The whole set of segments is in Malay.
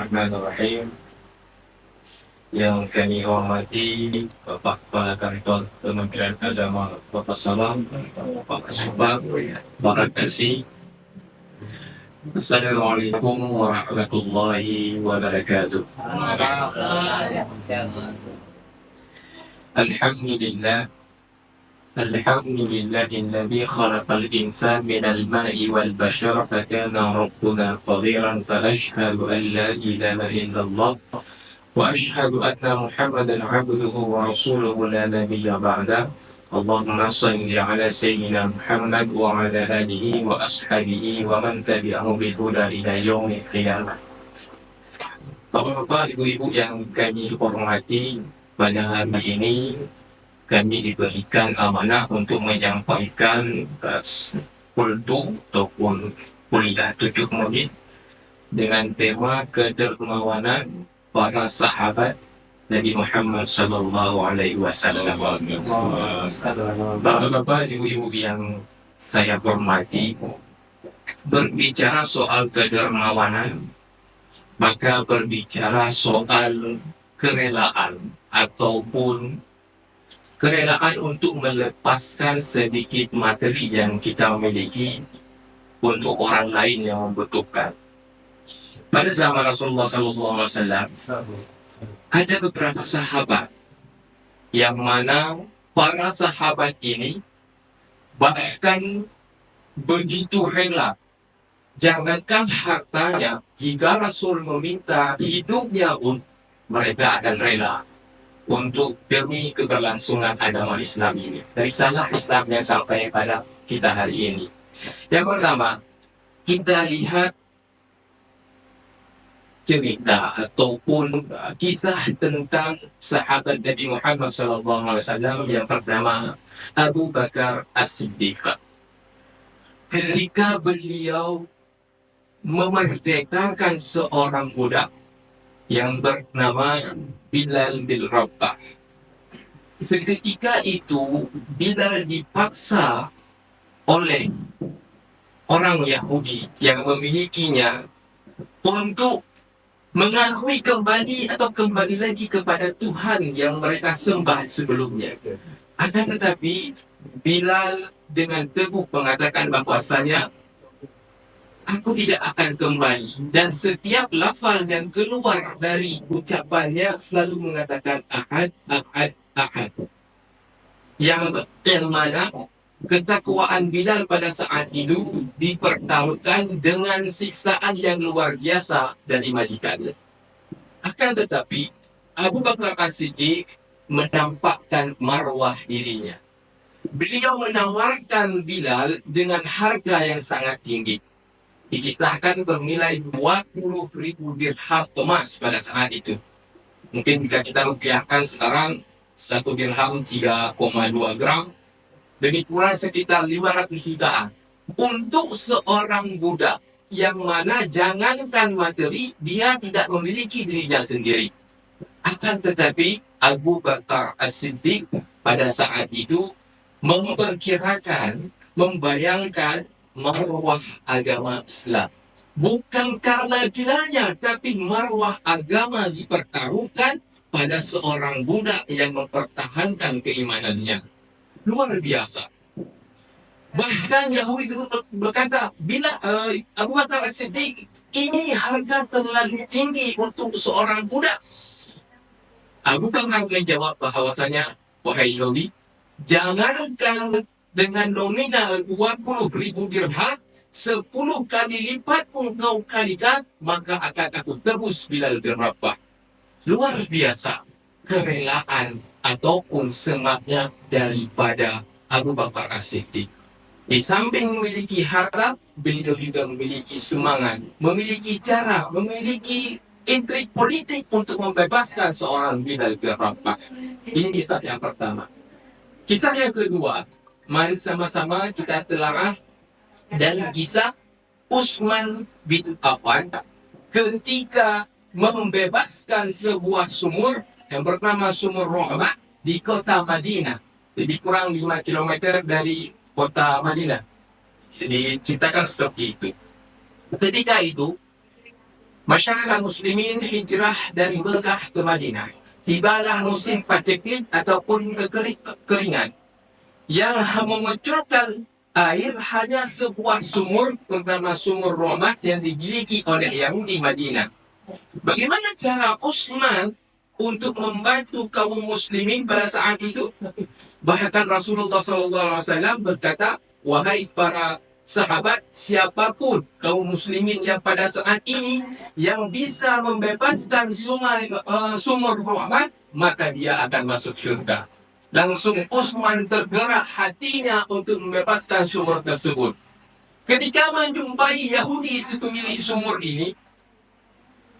Bismillahirrahmanirrahim. Yang kami hormati Bapak Kepala Kantor Kementerian Agama Bapak Salam, Bapak Subah, para kasih. Assalamualaikum warahmatullahi wabarakatuh. Alhamdulillah. Alhamdulillahilladzi khalaqal insana minal ma'i wal bashar fakana rabbuna qadiran fa ashhadu an la ilaha illallah wa ashhadu anna Muhammadan abduhu wa rasuluhu la nabiyya ba'da. Allahumma shalli ala sayyidina Muhammad wa ala alihi wa ashabihi wa man tabi'ahu bi huda ila yaumil qiyamah. Bapak-bapak, ibu-ibu yang kami hormati, pada hari ini kami diberikan amanah untuk menyampaikan kultum ataupun kuliah 7 menit dengan tema kedermawanan para sahabat Nabi Muhammad sallallahu alaihi wasallam. Bapak-bapak, ibu-ibu yang saya hormati, berbicara soal kedermawanan, maka berbicara soal kerelaan ataupun kerelaan untuk melepaskan sedikit materi yang kita miliki untuk orang lain yang membutuhkan. Pada zaman Rasulullah SAW ada beberapa sahabat yang mana para sahabat ini bahkan begitu rela, jangankan hartanya, jika Rasul meminta hidupnya pun mereka akan rela untuk demi keberlangsungan agama Islam ini. Dari salah Islam yang sampai pada kita hari ini. Yang pertama, kita lihat cerita ataupun kisah tentang sahabat Nabi Muhammad SAW yang bernama Abu Bakar As-Siddiq. Ketika beliau memerdekakan seorang budak yang bernama Bilal bin Rabah. Seketika itu Bilal dipaksa oleh orang Yahudi yang memilikinya untuk mengakui kembali atau kembali lagi kepada Tuhan yang mereka sembah sebelumnya. Akan tetapi Bilal dengan teguh mengatakan bahwasanya aku tidak akan kembali, dan setiap lafal yang keluar dari ucapannya selalu mengatakan ahad, ahad, ahad. Yang mana ketakwaan Bilal pada saat itu dipertaruhkan dengan siksaan yang luar biasa dari majikannya. Akan tetapi Abu Bakar As-Siddiq menampakkan marwah dirinya. Beliau menawarkan Bilal dengan harga yang sangat tinggi. Dikisahkan bernilai 20.000 dirham emas pada saat itu. Mungkin jika kita rupiahkan sekarang, 1 dirham 3,2 gram, lebih kurang sekitar 500 jutaan. Untuk seorang budak yang mana jangankan materi, dia tidak memiliki dirinya sendiri. Akan tetapi Abu Bakar As-Siddiq pada saat itu memperkirakan, membayangkan marwah agama Islam. Bukan karena Bilalnya, tapi marwah agama dipertaruhkan pada seorang budak yang mempertahankan keimanannya. Luar biasa. Bahkan Yahudi itu berkata, bila Abu Bakar As-Siddiq, ini harga terlalu tinggi untuk seorang budak. Abu Bakar menjawab bahwasanya, wahai Yahudi, jangankan dengan nominal 20.000 dirham, 10 kali lipat pun kau kalikan, maka akan aku tebus Bilal bin Rabah. Luar biasa kerelaan ataupun semangatnya daripada Abu Bakar As-Siddiq. Di samping memiliki harta, beliau juga memiliki semangat, memiliki cara, memiliki intrik politik untuk membebaskan seorang Bilal bin Rabah. Ini kisah yang pertama. Kisah yang kedua, mari sama-sama kita telaah dan kisah Utsman bin Affan ketika membebaskan sebuah sumur yang bernama Sumur Rahmah di kota Madinah, lebih kurang 5 km dari kota Madinah. Jadi ceritakan seperti itu. Ketika itu Masyarakat muslimin hijrah dari Mekah ke Madinah. Tibalah musim paceklik ataupun kekeringan yang memunculkan air hanya sebuah sumur bernama sumur Romah yang dimiliki oleh Yahudi Madinah. Bagaimana cara Utsman untuk membantu kaum muslimin pada saat itu? Bahkan Rasulullah SAW berkata, wahai para sahabat, siapapun kaum muslimin yang pada saat ini yang bisa membebaskan sumur Rahmat, maka dia akan masuk surga. Langsung Utsman tergerak hatinya untuk membebaskan sumur tersebut. Ketika menjumpai Yahudi pemilik sumur ini,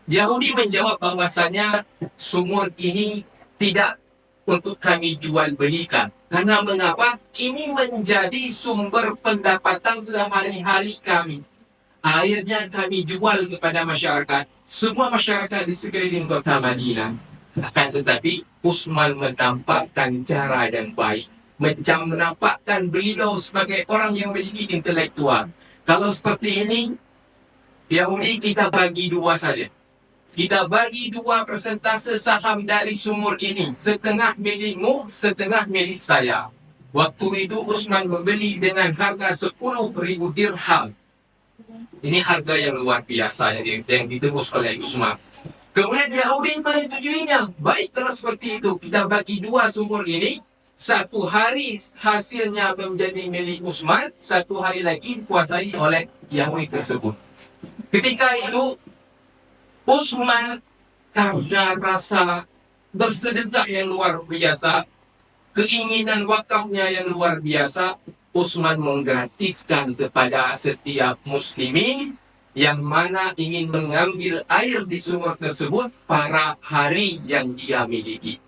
Yahudi menjawab bahwasanya sumur ini tidak untuk kami jual belikan. Karena mengapa? Ini menjadi sumber pendapatan sehari-hari kami. Airnya kami jual kepada masyarakat. Semua masyarakat di sekeliling kota Madinah. Akan tetapi Utsman menampakkan cara yang baik. Menampakkan beliau sebagai orang yang memiliki intelektual. Kalau seperti ini, Yahudi kita bagi dua saja. Kita bagi 2 persentase saham dari sumur ini. Setengah milikmu, setengah milik saya. Waktu itu Utsman membeli dengan harga 10.000 dirham. Ini harga yang luar biasa yang ditebus oleh Utsman. Kemudian Yahudi menyetujuinya. Baik, kalau seperti itu, kita bagi 2 sumur ini. 1 hari hasilnya menjadi milik Utsman, 1 hari lagi dikuasai oleh Yahudi tersebut. Ketika itu Utsman karena rasa bersedekah yang luar biasa, keinginan wakafnya yang luar biasa, Utsman menggratiskan kepada setiap muslimin yang mana ingin mengambil air di sumur tersebut pada hari yang dia miliki.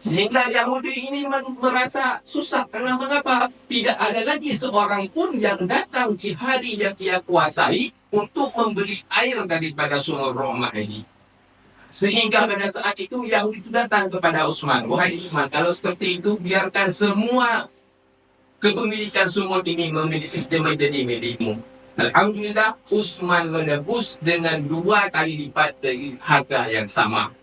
Sehingga Yahudi ini merasa susah. Karena mengapa? Tidak ada lagi seorang pun yang datang di hari yang ia kuasai untuk membeli air daripada sumur Romah ini. Sehingga pada saat itu Yahudi datang kepada Utsman. Wahai Utsman, kalau seperti itu biarkan semua kepemilikan sumur ini menjadi milikmu. Alhamdulillah, Utsman menebus dengan 2 kali lipat dari harga yang sama.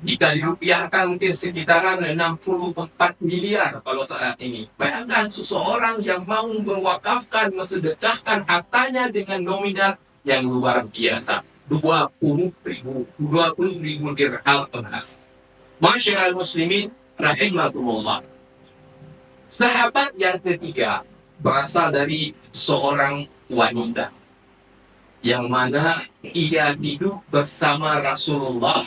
Jika dirupiahkan mungkin sekitaran 64 miliar kalau saat ini. Bayangkan seseorang yang mau mewakafkan, mensedekahkan hartanya dengan nominal yang luar biasa. 20.000 dirham emas. Masyarakat muslimin rahimahumullah. Sahabat yang ketiga berasal dari seorang wanita yang mana ia hidup bersama Rasulullah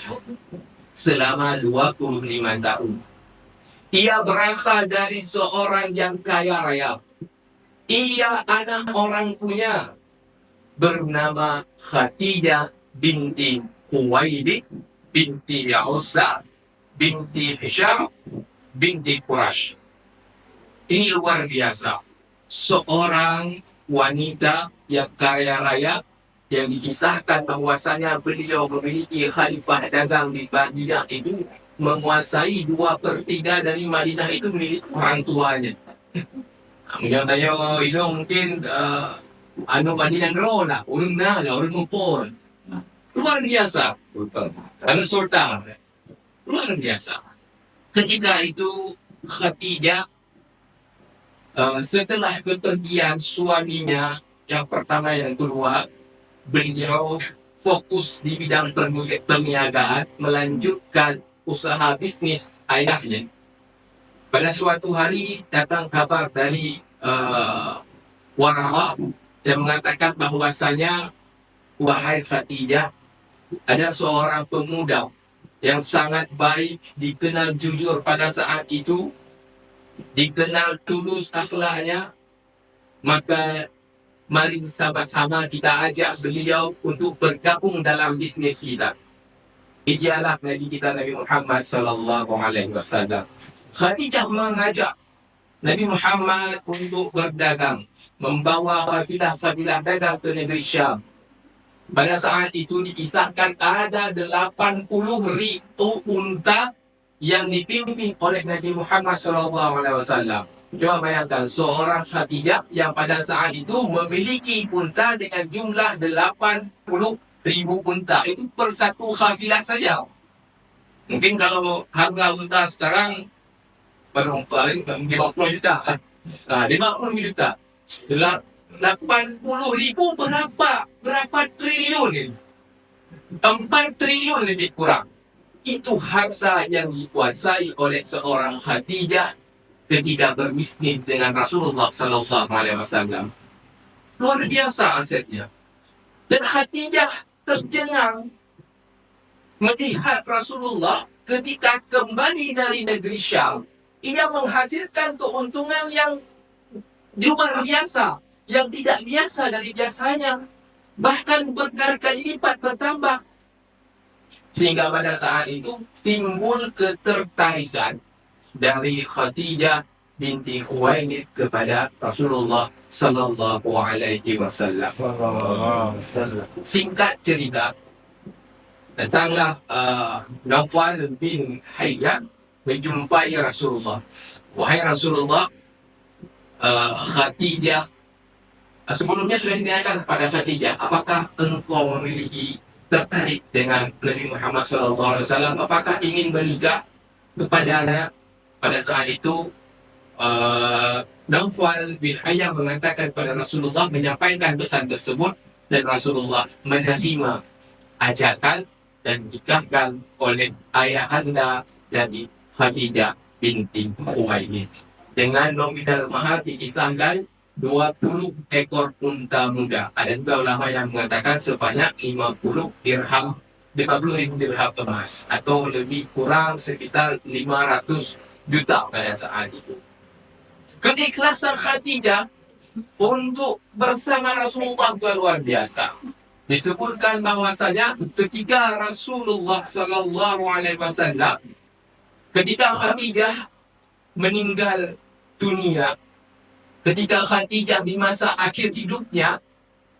selama 25 tahun. Ia berasal dari seorang yang kaya raya. Ia anak orang punya bernama Khadijah binti Khuwailid binti Uzza binti Hisham binti Quraisy. Ini luar biasa. Seorang wanita yang kaya raya yang dikisahkan bahwasanya beliau memiliki khalifah dagang di Madinah itu menguasai 2/3 dari Madinah itu milik orang tuanya. Yang tanya itu mungkin Madinah Grona, urun na, urun mumpol. Luar biasa. Anak sultan. Luar biasa. Ketika itu Khadijah setelah kepergian suaminya yang pertama yang kedua, beliau fokus di bidang perniagaan, melanjutkan usaha bisnis ayahnya. Pada suatu hari datang kabar dari Waraqah yang mengatakan bahwasanya, wahai Khadijah, ada seorang pemuda yang sangat baik, dikenal jujur pada saat itu, dikenal tulus akhlaknya, maka mari sama-sama kita ajak beliau untuk bergabung dalam bisnis kita. Dialah Nabi kita Nabi Muhammad sallallahu alaihi wasallam. Khadijah mengajak Nabi Muhammad untuk berdagang, membawa kafilah-kafilah dagang ke negeri Syam. Pada saat itu dikisahkan ada 80.000 unta yang dipimpin oleh Nabi Muhammad sallallahu alaihi wasallam. Coba bayangkan seorang Khadijah yang pada saat itu memiliki unta dengan jumlah 80 1000 unta itu per satu kafilah saja. Mungkin kalau harga unta sekarang paling 50 juta. 50 juta. 80.000 berapa triliun ini? 4 triliun lebih kurang. Itu harta yang dikuasai oleh seorang Khadijah ketika berbisnis dengan Rasulullah Sallallahu Alaihi Wasallam. Luar biasa asetnya. Dan Khadijah tercengang melihat Rasulullah ketika kembali dari negeri Syam, ia menghasilkan keuntungan yang luar biasa, yang tidak biasa dari biasanya, bahkan berkali-kali lipat bertambah. Sehingga pada saat itu timbul ketertarikan dari Khadijah binti Khuwailid kepada Rasulullah Sallallahu Alaihi Wasallam. Singkat cerita, datanglah Nawfal bin Hayyan menjumpai Rasulullah. Wahai Rasulullah, Khadijah, sebelumnya sudah ditanyakan kepada Khadijah, apakah engkau memiliki tertarik dengan Nabi Muhammad SAW, apakah ingin menikah kepadanya? Pada saat itu Nawfal bin Hayyan mengatakan kepada Rasulullah, menyampaikan pesan tersebut, dan Rasulullah menerima ajakan dan nikahkan oleh ayahanda dari Khadijah binti Khuwailid. Dengan nominal mahar dikisahkan 20 ekor unta muda. Ada juga ulama yang mengatakan sebanyak 50 ribu dirham emas, atau lebih kurang sekitar 500 juta pada saat itu. Keikhlasan Khadijah untuk bersama Rasulullah luar biasa. Disebutkan bahwasanya ketika Rasulullah Sallallahu Alaihi Wasallam, ketika Khadijah meninggal dunia, ketika Khadijah di masa akhir hidupnya,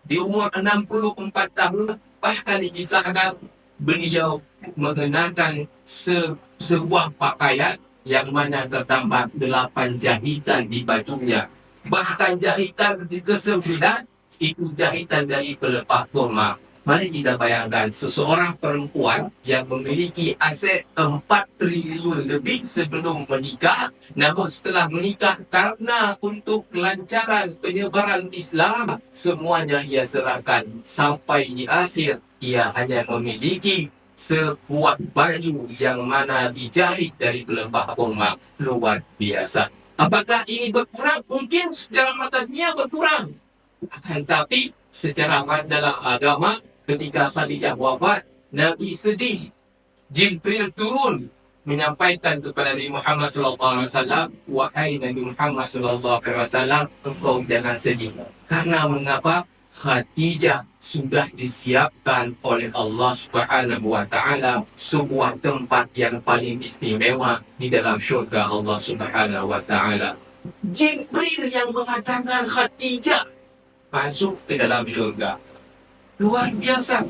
di umur 64 tahun, bahkan dikisahkan beliau mengenakan sebuah pakaian yang mana terdapat 8 jahitan di bajunya. Bahkan jahitan ke-9 itu jahitan dari pelepah kurma. Mari kita bayangkan seseorang perempuan yang memiliki aset 4 triliun lebih sebelum menikah, namun setelah menikah karena untuk kelancaran penyebaran Islam, semuanya ia serahkan. Sampai di akhir ia hanya memiliki sebuah baju yang mana dijahit dari pelepah kurma. Luar biasa. Apakah ini berkurang? Mungkin secara mata dunia berkurang. Akan tapi secara dalam agama, ketika Khadijah wafat, Nabi sedih. Jibril turun menyampaikan kepada Nabi Muhammad SAW, wahai Nabi Muhammad SAW, engkau jangan sedih. Karena mengapa? Khadijah sudah disiapkan oleh Allah Subhanahu wa Ta'ala sebuah tempat yang paling istimewa di dalam syurga Allah Subhanahu wa Ta'ala. Jibril yang mengatakan Khadijah masuk ke dalam syurga. Luar biasa.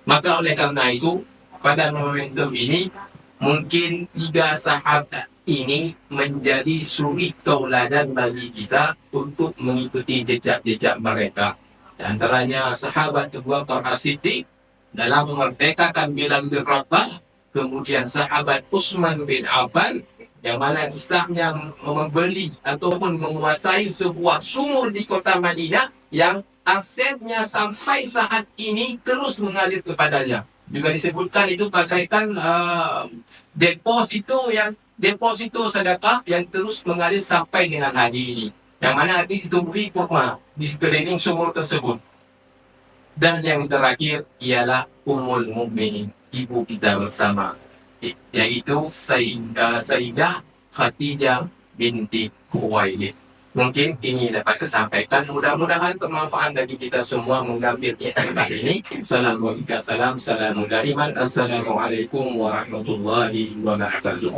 Maka oleh karena itu, pada momentum ini, mungkin 3 sahabat ini menjadi suri tauladan bagi kita untuk mengikuti jejak-jejak mereka. Di antaranya sahabat Abu Bakar As-Siddiq dalam memerdekakan Bilal bin Rabah, kemudian sahabat Utsman bin Affan yang mana kisahnya membeli ataupun menguasai sebuah sumur di kota Madinah yang asetnya sampai saat ini terus mengalir kepadanya. Juga disebutkan itu bagaikan deposito sedekah yang terus mengalir sampai dengan hari ini. Yang mana arti ditumbuhi kurma di sekeliling sumur tersebut. Dan yang terakhir ialah Ummul Mukminin, ibu kita bersama, yaitu Sayyidah Khadijah binti Khuwailid. Mungkin ini dapat saya sampaikan. Mudah-mudahan bermanfaat bagi kita semua mengambil iktibar ini. Assalamualaikum warahmatullahi wabarakatuh.